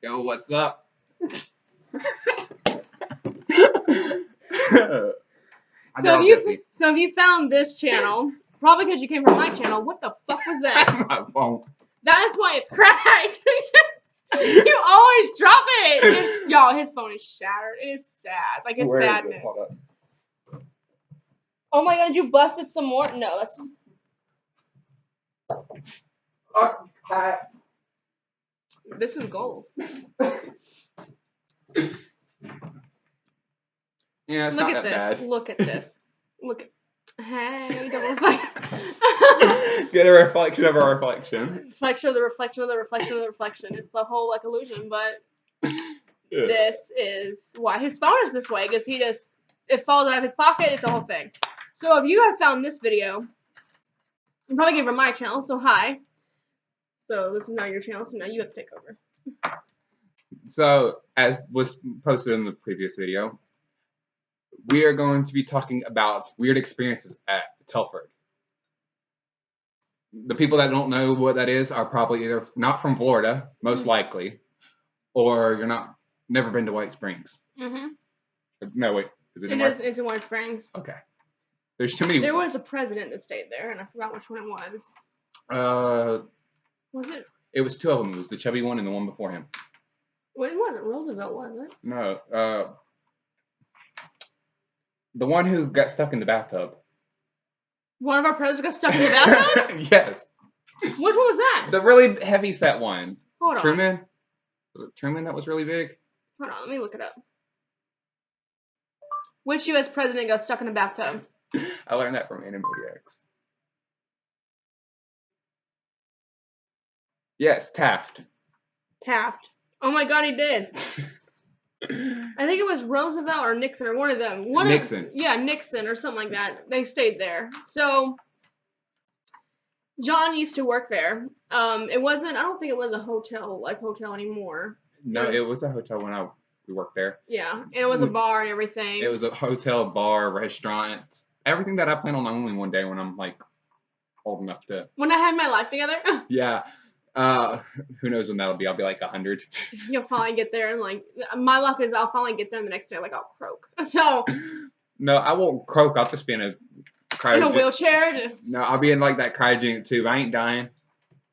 Yo, what's up? So if you found this channel, probably because you came from my channel, what the fuck was that? My phone. That is why it's cracked. You always drop it. Y'all, his phone is shattered. It is sad. Like, it's sadness. Hold up. Oh my god, you busted some more? No, that's... This is gold. Yeah, it's Look not at that this. bad. Look at this. Look at... Hey, double fight. Get a reflection of a reflection. Reflection of the reflection of the reflection of the reflection. It's the whole, like, illusion, but... Yeah. This is why his phone is this way, because he just... It falls out of his pocket, it's a whole thing. So if you have found this video, you probably came from my channel, so hi. So this is now your channel, so now you have to take over. So, as was posted in the previous video, we are going to be talking about weird experiences at Telford. The people that don't know what that is are probably either not from Florida, most likely, or you're never been to White Springs. No, wait, is it in White? It's in White Springs. Okay. There's too many. There was a president that stayed there, and I forgot which one it was. Was it? It was two of them. It was the chubby one and the one before him. Well, it wasn't Roosevelt, was it? No, the one who got stuck in the bathtub. One of our presidents got stuck in the bathtub? Yes. Which one was that? The really heavy set one. Hold on. Truman? Was it Truman that was really big? Hold on, let me look it up. Which U.S. president got stuck in a bathtub? I learned that from Animaniacs. Yes, Taft. Taft. Oh my god, he did. I think it was Roosevelt or Nixon or one of them. Nixon. Yeah, Nixon or something like that. They stayed there. So, John used to work there. It wasn't, I don't think it was a hotel anymore. No, it was a hotel when we worked there. Yeah, and it was a bar and everything. It was a hotel, bar, restaurant, everything that I plan on owning one day when I'm, like, old enough to... When I have my life together? Yeah. Who knows when that'll be? I'll be like 100. You'll finally get there, and like, my luck is I'll finally get there, and the next day, like, I'll croak. So. No, I won't croak. I'll just be in a wheelchair, just. No, I'll be in like that cryogenic tube. I ain't dying.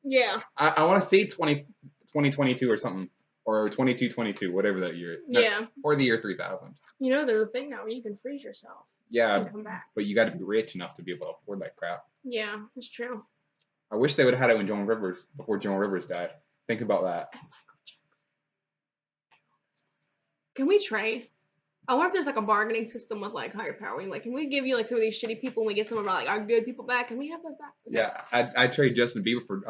Yeah. I want to see 2022 or something, or 2222, whatever that year. Yeah. Or the year 3000. You know, there's a thing now where you can freeze yourself. Yeah. And come back. But you got to be rich enough to be able to afford that crap. Yeah, that's true. I wish they would have had it when before Joan Rivers died. Think about that. And Michael Jackson. Can we trade? I wonder if there's like a bargaining system with like higher power. Like, can we give you like some of these shitty people and we get some of our like our good people back? Can we have those back? Yeah, I'd trade Justin Bieber for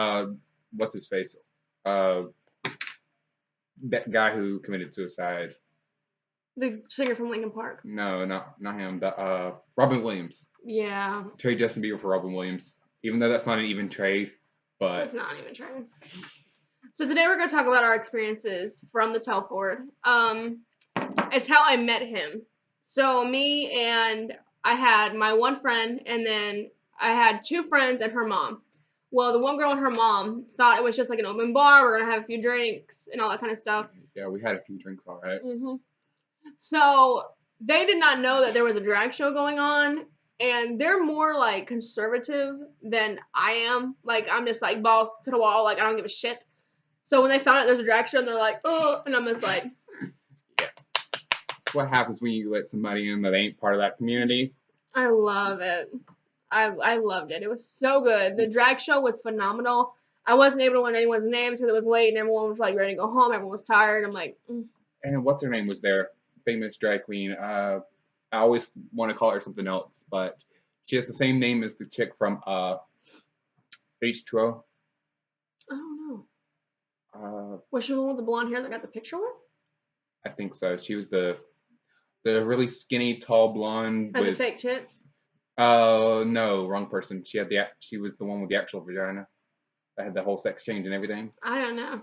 what's his face? That guy who committed suicide. The singer from Linkin Park. No, not him. Robin Williams. Yeah. Trade Justin Bieber for Robin Williams. Even though that's not an even trade, but... It's not even trade. So today we're going to talk about our experiences from the Telford. It's how I met him. So me and I had my one friend, and then I had two friends and her mom. Well, the one girl and her mom thought it was just like an open bar. We're going to have a few drinks and all that kind of stuff. Yeah, we had a few drinks, all right. So they did not know that there was a drag show going on. And they're more, like, conservative than I am. Like, I'm just, like, balls to the wall. Like, I don't give a shit. So when they found out there's a drag show, they're like, oh. And I'm just like... Yeah. That's what happens when you let somebody in that ain't part of that community. I love it. I loved it. It was so good. The drag show was phenomenal. I wasn't able to learn anyone's names because it was late and everyone was, like, ready to go home. Everyone was tired. I'm like... And what's her name was there? Famous drag queen. I always want to call her something else, but she has the same name as the chick from H2O. I don't know. Was she the one with the blonde hair that got the picture with? I think so. She was the really skinny, tall blonde. And the fake tits? No, wrong person. She was the one with the actual vagina that had the whole sex change and everything. I don't know.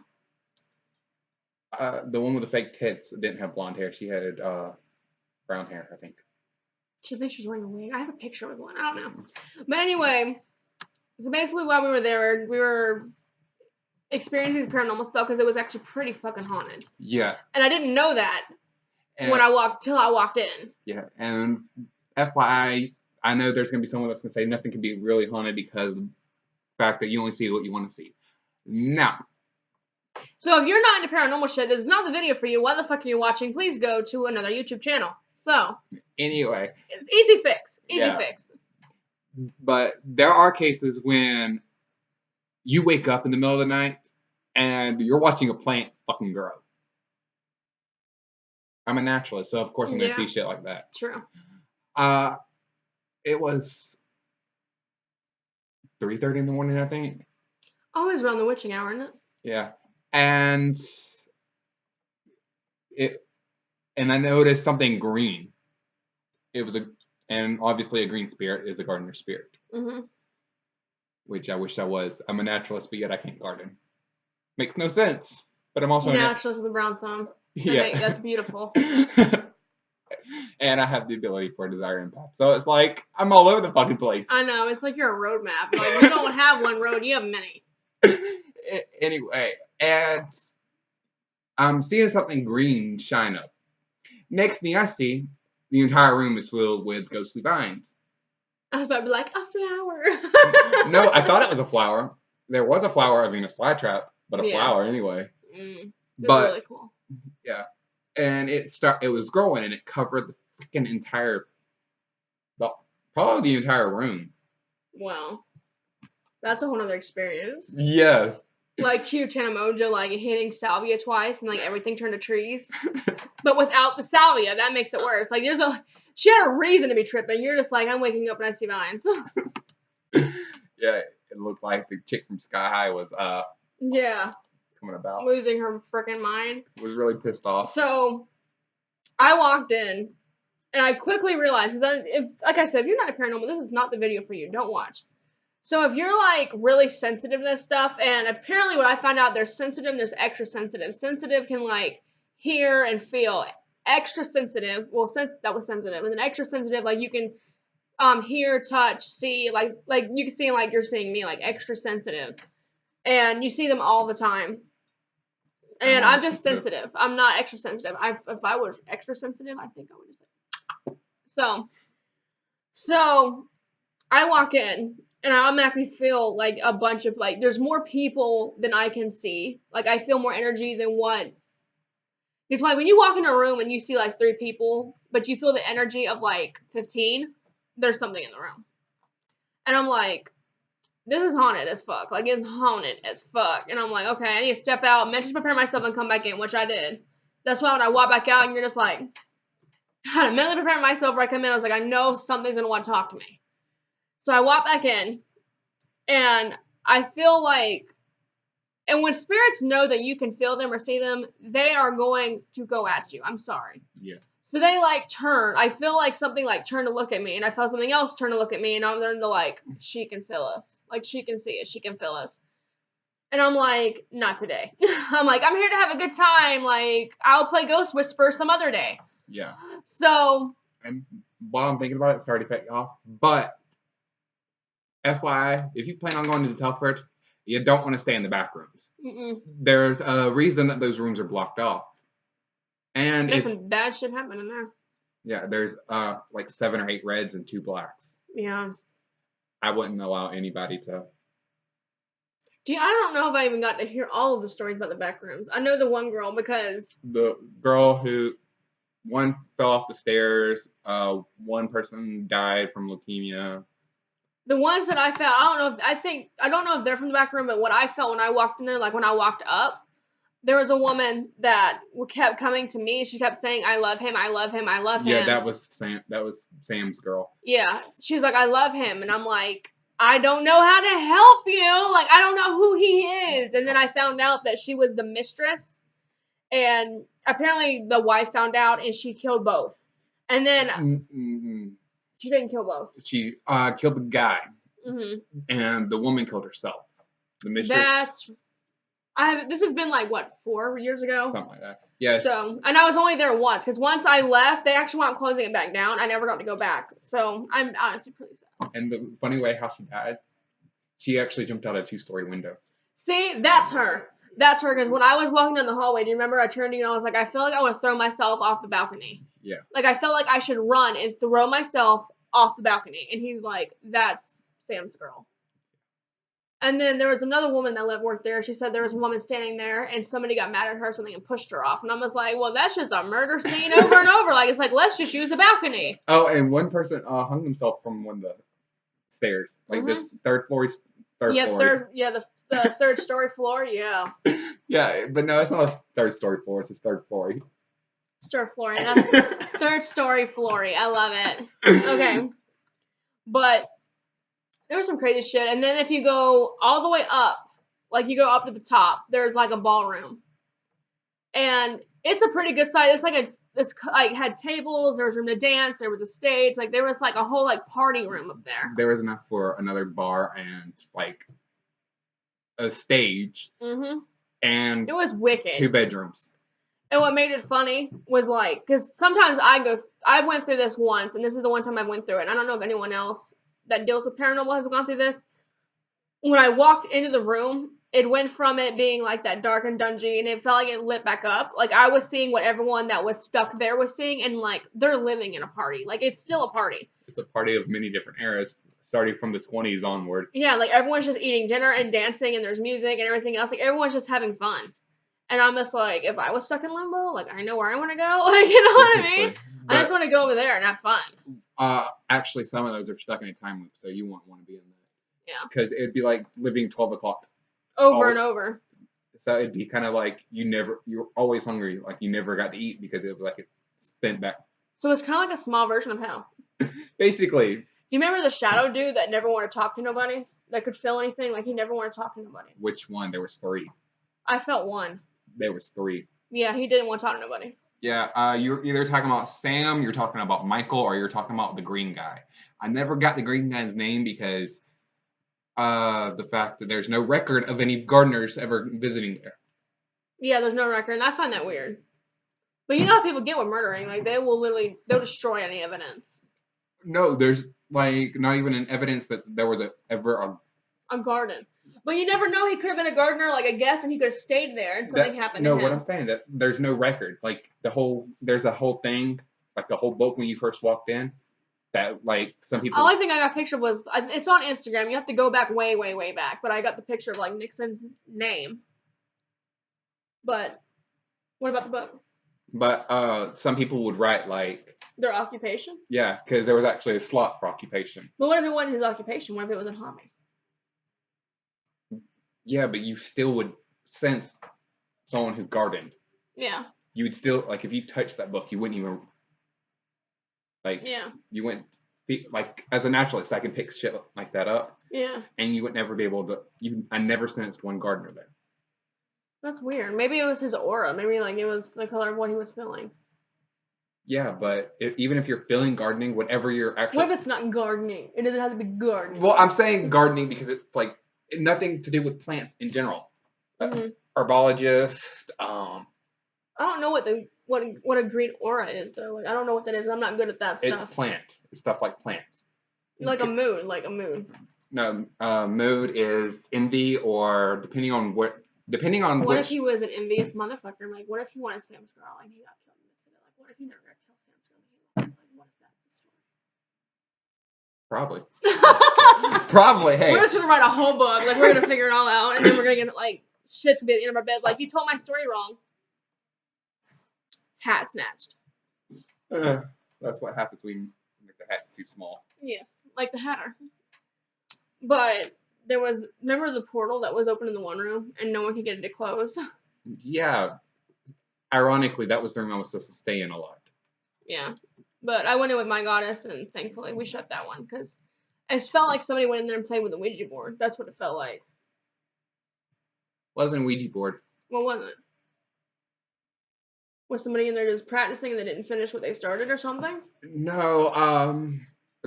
The one with the fake tits didn't have blonde hair. She had brown hair, I think. I think she was wearing a wig. I have a picture with one. I don't know. But anyway, so basically while we were there, experiencing paranormal stuff because it was actually pretty fucking haunted. Yeah. And I didn't know that till I walked in. Yeah, and FYI, I know there's gonna be someone that's gonna say nothing can be really haunted because of the fact that you only see what you want to see. Now. So if you're not into paranormal shit, this is not the video for you. What the fuck are you watching? Please go to another YouTube channel. So. Anyway. It's easy fix. Easy fix. But there are cases when you wake up in the middle of the night and you're watching a plant fucking grow. I'm a naturalist, so of course I'm gonna see shit like that. True. It was 3:30 in the morning, I think. Always around the witching hour, isn't it? Yeah, and I noticed something green. And obviously a green spirit is a gardener spirit. Mm-hmm. Which I wish I was. I'm a naturalist, but yet I can't garden. Makes no sense. But I'm also a naturalist with a brown thumb. Yeah, that's beautiful. And I have the ability for desire empath. So it's like, I'm all over the fucking place. I know, it's like you're a road map. Like, you don't have one road, you have many. Anyway, and I'm seeing something green shine up. Next thing I see, the entire room is filled with ghostly vines. I was about to be like, a flower. No, I thought it was a flower. There was a flower, a Venus flytrap, but a flower anyway. But really cool. Yeah. And it was growing and it covered the freaking probably the entire room. Wow. That's a whole other experience. Yes. Like cute Tana Mojo, like hitting salvia twice and like everything turned to trees. But without the salvia, that makes it worse. Like she had a reason to be tripping. You're just like, I'm waking up and I see vines. Yeah, it looked like the chick from Sky High was coming about. Losing her freaking mind. Was really pissed off. So I walked in and I quickly realized, because like I said, if you're not a paranormal, this is not the video for you. Don't watch. So if you're like really sensitive to this stuff, and apparently what I found out, there's sensitive, there's extra sensitive. Sensitive can like hear and feel. Extra sensitive, that was sensitive, and then extra sensitive, like you can hear, touch, see, like you can see like you're seeing me, like extra sensitive, and you see them all the time. And I'm just sensitive. I'm not extra sensitive. If I was extra sensitive, I think I would just say. So I walk in. And I automatically feel like a bunch of, like, there's more people than I can see. Like, I feel more energy than what. It's like when you walk in a room and you see, like, 3 people, but you feel the energy of, like, 15, there's something in the room. And I'm like, this is haunted as fuck. Like, it's haunted as fuck. And I'm like, okay, I need to step out, mentally prepare myself, and come back in, which I did. That's why when I walk back out and you're just like, I had to mentally prepare myself before I come in. I was like, I know something's going to want to talk to me. So I walk back in, and I feel like, and when spirits know that you can feel them or see them, they are going to go at you. I'm sorry. Yeah. So they, like, turn. I feel like something, like, turned to look at me, and I felt something else turn to look at me, and I'm there to, like, she can feel us. Like, she can see us. She can feel us. And I'm like, not today. I'm like, I'm here to have a good time. Like, I'll play Ghost Whisper some other day. Yeah. So. And while I'm thinking about it, sorry to cut you off, but FYI, if you plan on going to the Telford, you don't want to stay in the back rooms. There's a reason that those rooms are blocked off. And there's some bad shit happening there. Yeah, there's like 7 or 8 reds and 2 blacks. Yeah. I wouldn't allow anybody to. I don't know if I even got to hear all of the stories about the back rooms. I know the one girl because the girl one fell off the stairs. One person died from leukemia. The ones that I felt, I don't know if they're from the back room, but what I felt when I walked in there, like when I walked up, there was a woman that kept coming to me. She kept saying, I love him, I love him, I love him. Yeah, that was Sam's girl. Yeah. She was like, I love him. And I'm like, I don't know how to help you. Like, I don't know who he is. And then I found out that she was the mistress. And apparently the wife found out and she killed both. And then she didn't kill both. She killed the guy. And the woman killed herself. The mistress. This has been like, what, 4 years ago? Something like that. Yeah. So, and I was only there once, because once I left, they actually wound up closing it back down. I never got to go back. So, I'm honestly pretty sad. And the funny way how she died, she actually jumped out a 2-story window. See, that's her. That's her, because when I was walking down the hallway, do you remember I turned to you and I was like, I feel like I want to throw myself off the balcony. Yeah. Like, I felt like I should run and throw myself off the balcony. And he's like, that's Sam's girl. And then there was another woman that worked there. She said there was a woman standing there and somebody got mad at her or something and pushed her off. And I was like, well, that's just a murder scene over and over. Like, it's like, let's just use the balcony. Oh, and one person hung himself from one of the stairs. Like the third floor. The third story floor, yeah. Yeah, but no, it's not a third story floor. It's a third floor. Third floor. That's third story floory. I love it. Okay. But there was some crazy shit. And then if you go all the way up, like you go up to the top, there's like a ballroom. And it's a pretty good size. It's like this like had tables, there was room to dance, there was a stage, like there was like a whole like party room up there. There was enough for another bar and like a stage. And it was wicked. 2 bedrooms. And what made it funny was like, because sometimes I went through this once, and this is the one time I went through it. And I don't know if anyone else that deals with paranormal has gone through this. When I walked into the room, it went from it being like that dark and dungy, and it felt like it lit back up. Like I was seeing what everyone that was stuck there was seeing, and like they're living in a party. Like it's still a party. It's a party of many different eras, starting from the 20s onward. Yeah, like everyone's just eating dinner and dancing, and there's music and everything else. Like everyone's just having fun. And I'm just like, if I was stuck in limbo, like I know where I want to go. Like you know what I mean? But I just want to go over there and have fun. Actually, some of those are stuck in a time loop, so you won't want to be in that. Yeah. Because it'd be like living 12 o'clock. Over and over. So it'd be kind of like you're always hungry, like you never got to eat because it was like it spent back. So it's kind of like a small version of hell. Basically. You remember the shadow dude that never wanted to talk to nobody? That could feel anything? Like he never wanted to talk to nobody. Which one? There was 3. I felt one. There was 3. Yeah, he didn't want to talk to nobody. Yeah, you're either talking about Sam, you're talking about Michael, or you're talking about the green guy. I never got the green guy's name because the fact that there's no record of any gardeners ever visiting there. Yeah, there's no record, and I find that weird. But you know how people get with murdering? Like they'll destroy any evidence. No, there's like not even an evidence that there was ever a garden. But you never know. He could have been a gardener, like a guest, and he could have stayed there, and something happened to him. No, what I'm saying that there's no record. Like there's a whole thing, like the whole book when you first walked in. That like some people. The only thing I got a picture was it's on Instagram. You have to go back way, way, way back. But I got the picture of like Nixon's name. But what about the book? But some people would write like their occupation. Yeah, because there was actually a slot for occupation. But what if it wasn't his occupation? What if it was a hobby? Yeah, but you still would sense someone who gardened. Yeah. You would still like if you touched that book, you wouldn't even. Like, yeah. You wouldn't, like, as a naturalist, I can pick shit like that up. Yeah. And you would never be able to, I never sensed one gardener there. That's weird. Maybe it was his aura. Maybe, like, it was the color of what he was feeling. Yeah, but even if you're feeling gardening, whatever you're actually... What if it's not gardening? It doesn't have to be gardening. Well, I'm saying gardening because it's, like, nothing to do with plants in general. Herbologist, I don't know what a green aura is though. Like I don't know what that is. I'm not good at that stuff. It's plant. It's stuff like plants. Like a mood. No, mood is envy or depending on what which. if he was an envious motherfucker? Like what if he wanted Sam's girl and he got killed in the city? Like what if he never got to tell Sam's girl he loved her? Like what if that's the story? Probably. Probably. Hey. We're just gonna write a whole book. Like we're gonna figure it all out, and then we're gonna get like shit to be at the end of our bed. Like you told my story wrong. Hat snatched. That's what happens when the hat's too small. Yes, like the Hatter. But remember the portal that was open in the one room and no one could get it to close? Yeah. Ironically, that was the room I was supposed to stay in a lot. Yeah. But I went in with my goddess and thankfully we shut that one because it felt like somebody went in there and played with a Ouija board. That's what it felt like. Wasn't a Ouija board. What was it? Was somebody in there just practicing and they didn't finish what they started or something? No,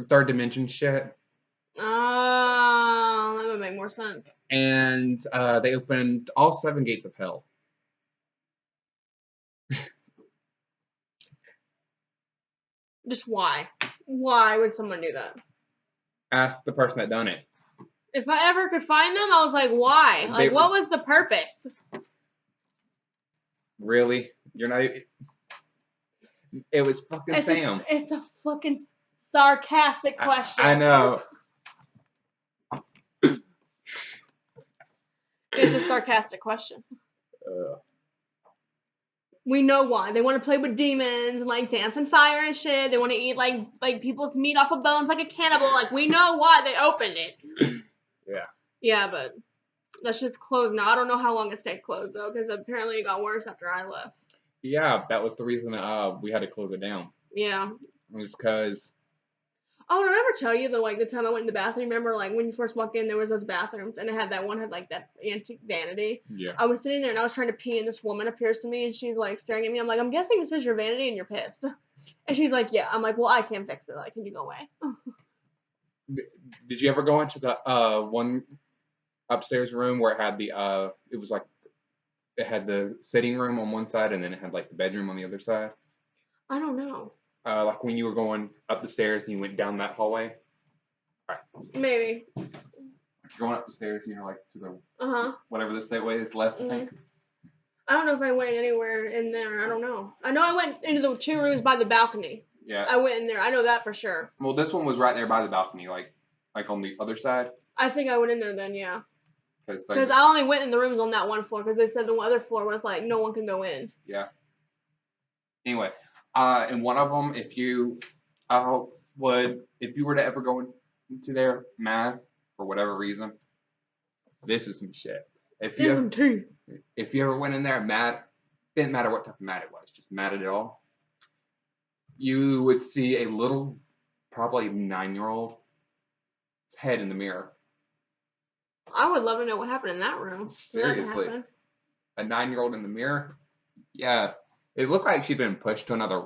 third dimension shit. Oh, that would make more sense. And they opened all 7 gates of hell. Just why? Why would someone do that? Ask the person that done it. If I ever could find them, I was like, why? Like, what was the purpose? Really? You're not even... It was fucking Sam. It's a fucking sarcastic question. I know. It's a sarcastic question. We know why. They want to play with demons and like dance on fire and shit. They want to eat like people's meat off of bones like a cannibal. Like we know why they opened it. Yeah. Yeah, but that shit's closed now. I don't know how long it stayed closed though, because apparently it got worse after I left. Yeah, that was the reason we had to close it down. Yeah. It was because... Oh, did I ever tell you the time I went in the bathroom? Remember, like, when you first walked in, there was those bathrooms, and it had that antique vanity. Yeah. I was sitting there, and I was trying to pee, and this woman appears to me, and she's, like, staring at me. I'm like, I'm guessing this is your vanity, and you're pissed. And she's like, yeah. I'm like, well, I can't fix it. Like, can you go away? Did you ever go into the one upstairs room where it had it had the sitting room on one side, and then it had, like, the bedroom on the other side? I don't know. Like when you were going up the stairs and you went down that hallway? Right. Maybe. You're going up the stairs and you're like to the whatever the stairway is left, I think. I don't know if I went anywhere in there. I don't know. I know I went into the 2 rooms by the balcony. Yeah. I went in there. I know that for sure. Well, this one was right there by the balcony, like on the other side. I think I went in there then, yeah. Because I only went in the rooms on that one floor because they said the other floor was like no one can go in. Yeah. Anyway. In one of them, if you were to ever go into there mad for whatever reason, this is some shit. If you ever went in there mad, didn't matter what type of mad it was, just mad at it all, you would see a little, probably 9-year-old head in the mirror. I would love to know what happened in that room. Seriously, a 9-year-old in the mirror? Yeah. It looked like she'd been pushed to another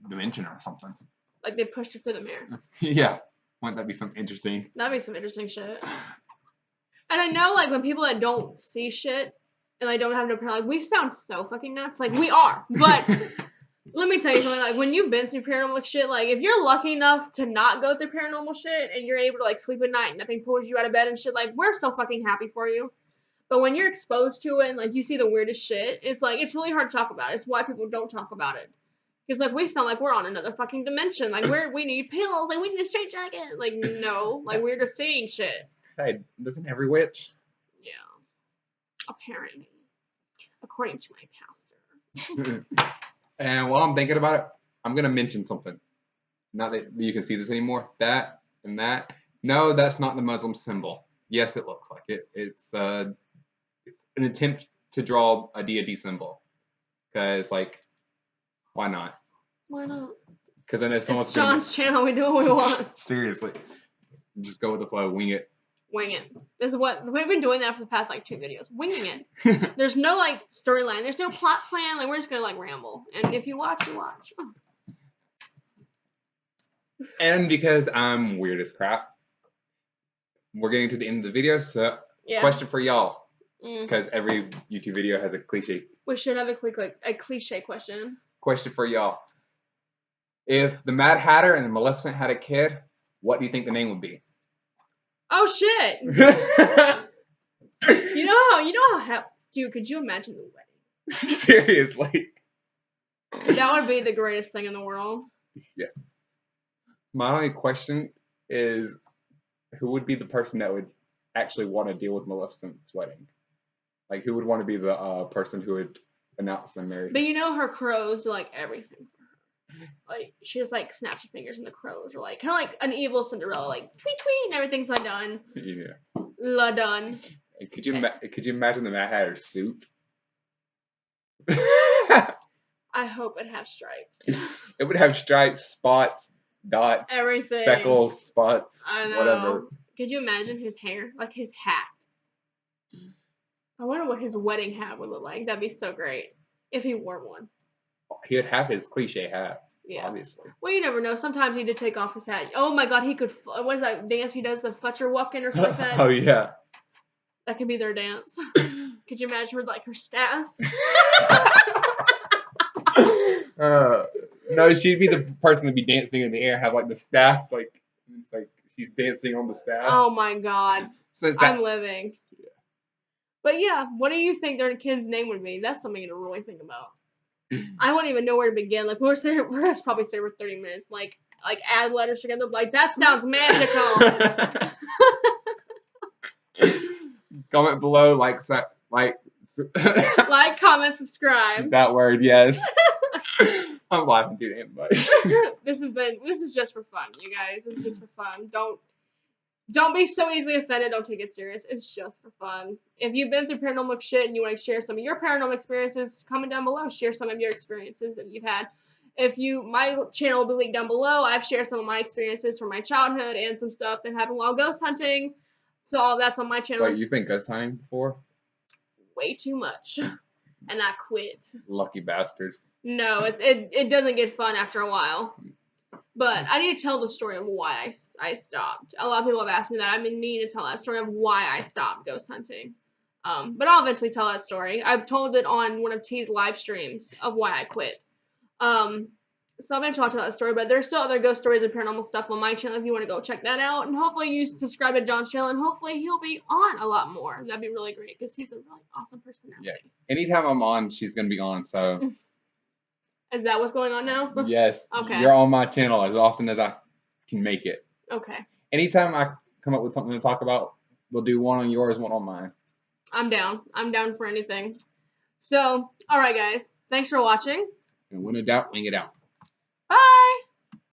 dimension or something. Like they pushed her through the mirror. Yeah. Wouldn't that be something interesting? That'd be some interesting shit. And I know, like, when people that don't see shit and like don't have no paranormal, like, we sound so fucking nuts. Like, we are. But let me tell you something. Like, when you've been through paranormal shit, like, if you're lucky enough to not go through paranormal shit and you're able to, like, sleep at night and nothing pulls you out of bed and shit, like, we're so fucking happy for you. But when you're exposed to it and, like, you see the weirdest shit, it's, like, it's really hard to talk about. It's why people don't talk about it. Because, like, we sound like we're on another fucking dimension. Like, we need pills. Like, we need a straight jacket. Like, no. Like, we're just seeing shit. Hey, doesn't every witch? Yeah. Apparently. According to my pastor. And while I'm thinking about it, I'm going to mention something. Not that you can see this anymore. That and that. No, that's not the Muslim symbol. Yes, it looks like it. It's an attempt to draw a deity symbol. Because, like, why not? Why not? Because I know someone's It's John's channel. We do what we want. Seriously. Just go with the flow. Wing it. Wing it. This is what we've been doing that for the past, like, 2 videos. Winging it. There's no, like, storyline. There's no plot plan. Like, we're just going to, like, ramble. And if you watch, you watch. And because I'm weird as crap, we're getting to the end of the video, so question for y'all. Because every YouTube video has a cliche. We should have a cliche question. Question for y'all. If the Mad Hatter and the Maleficent had a kid, what do you think the name would be? Oh shit! you know how dude, could you imagine the wedding? Seriously. That would be the greatest thing in the world. Yes. My only question is, who would be the person that would actually want to deal with Maleficent's wedding? Like, who would want to be the person who would announce them married? But you know her crows do, like, everything for her. Like, she just, like, snaps her fingers and the crows are, like, kind of like an evil Cinderella, like, tweet tweet and everything's, like, done. Yeah. La done. Could you imagine the Mad Hatter's suit? I hope it has stripes. It would have stripes, spots, dots, everything. Speckles, spots, I know. whatever. Could you imagine his hair? Like his hat. I wonder what his wedding hat would look like. That'd be so great. If he wore one. He would have his cliche hat. Yeah. Obviously. Well, you never know. Sometimes he did take off his hat. Oh my god, he could. What is that dance he does? The Futcher walking or something like that? Oh, yeah. That could be their dance. Could you imagine her, like, her staff? No, she'd be the person to be dancing in the air, have like the staff, like it's like she's dancing on the staff. Oh my god. So I'm living. Yeah. But yeah, what do you think their kid's name would be? That's something to really think about. I wouldn't even know where to begin. Like we're probably stay for 30 minutes. Like add letters together. Like that sounds magical. Comment below, like, comment, subscribe. That word, yes. I'm laughing too damn much. This is just for fun, you guys. It's just for fun. Don't be so easily offended. Don't take it serious. It's just for fun. If you've been through paranormal shit and you want to share some of your paranormal experiences, comment down below. Share some of your experiences that you've had. My channel will be linked down below. I've shared some of my experiences from my childhood and some stuff that happened while ghost hunting. So all that's on my channel. Wait, you've been ghost hunting before? Way too much. And I quit. Lucky bastard. No, it doesn't get fun after a while. But I need to tell the story of why I stopped. A lot of people have asked me that. I've been needing to tell that story of why I stopped ghost hunting. But I'll eventually tell that story. I've told it on one of T's live streams of why I quit. So eventually I'll tell that story. But there's still other ghost stories and paranormal stuff on my channel if you want to go check that out. And hopefully you subscribe to John's channel. And hopefully he'll be on a lot more. That'd be really great because he's a really awesome personality. Yeah. Anytime I'm on, she's going to be on. So... Is that what's going on now? Yes. Okay. You're on my channel as often as I can make it. Okay. Anytime I come up with something to talk about, we'll do one on yours, one on mine. I'm down. I'm down for anything. So, alright guys. Thanks for watching. And when in doubt, wing it out. Bye!